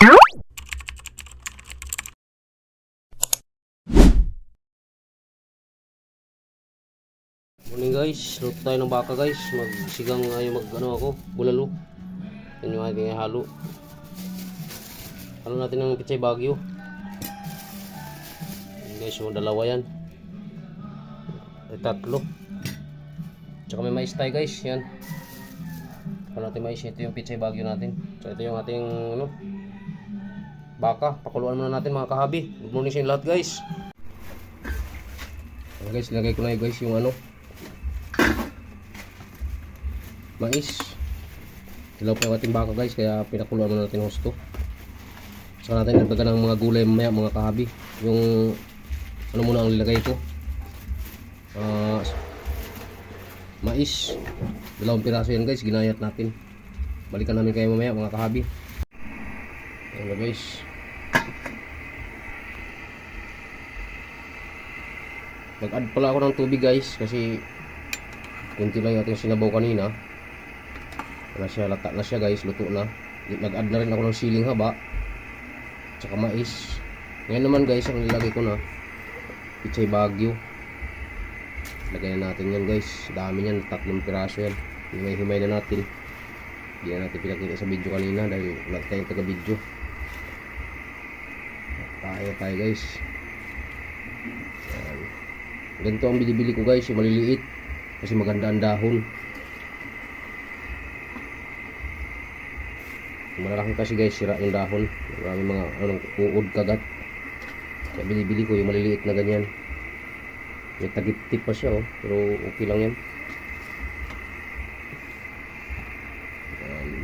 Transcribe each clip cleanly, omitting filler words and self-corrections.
Morning guys, luto tayo ng baka guys. Magsigang ako, bulalo. Yan yung ating halo. Halo natin ng pichay bagyo. Yan guys, yung dalawa yan. Tatlo. Tsaka may mais tayo guys, yan. Halo natin mais, ito yung pichay bagyo natin. So ito yung ating baka. Pakuluan muna natin mga kahabi. Good morning sa inyo lahat guys. Yan guys, lagay ko na guys yung mais. Dilaw pa yung ating baka guys, kaya pinakuluan muna natin husto. Saka natin nagdagan ng mga gulay mamaya mga kahabi. Yung muna ang nilagay ko, mais, 2 piraso yan guys, ginayat natin. Balikan namin kayo mamaya mga kahabi. Ayan guys, nag-add pala ako ng tubig guys, kasi kunti lang yung ating sinabaw kanina. Lata na siya guys, luto na. Nag-add na rin ako ng siling haba tsaka mais. Ngayon naman guys, ang nilagay ko na pichay bagyo. Lagay na natin yan guys, dami yan, 3 piraso yan. Himay-himay na natin. Hindi na natin pinakita sa video kanina dahil wala tayong taga video. Tayo guys. Yan. Ganito ang binibili ko guys, yung maliliit, kasi maganda ang dahon. Malalaki kasi guys, sira yung dahon. Marami mga uod kagat. Kaya binibili ko yung maliliit na ganyan. May tagip-tip pa siya pero okay lang yan.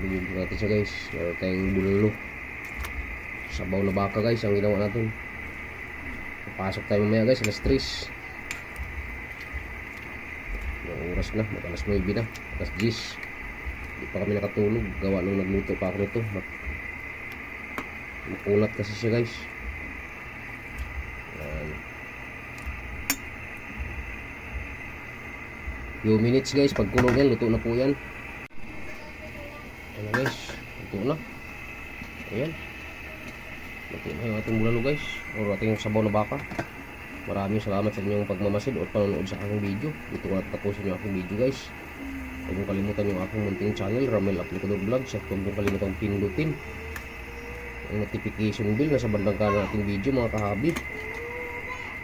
Binibili natin siya guys. Meron tayong bulalo. Sabaw na baka guys ang ginawa natin. Papasok tayo mamaya guys, alas 3. Yung oras na, alas 9 na, alas 10. Hindi pa kami nakatulog, gawa nung nagluto pa ako nito. Makunat kasi siya guys. Ayan. Few minutes guys, pag kulog yan, luto na po yan. Ayan guys, luto na. Ayan, luto na yung ating bulalo guys, o ating sabaw na baka. Maraming salamat sa inyong pagmamasid o panonood sa aking video. Dito ko natapusin yung aking video guys. Huwag mong kalimutan yung aking munting channel, Ramel Aplicador Vlogs. At huwag mong kalimutan pindutin ang notification bell na sa bandang kanan nating video mga kahabi,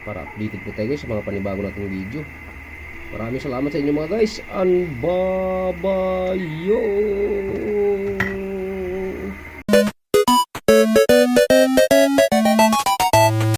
para updated po tayo guys sa mga panibago nating video. Maraming salamat sa inyo mga guys, and bye bye yo.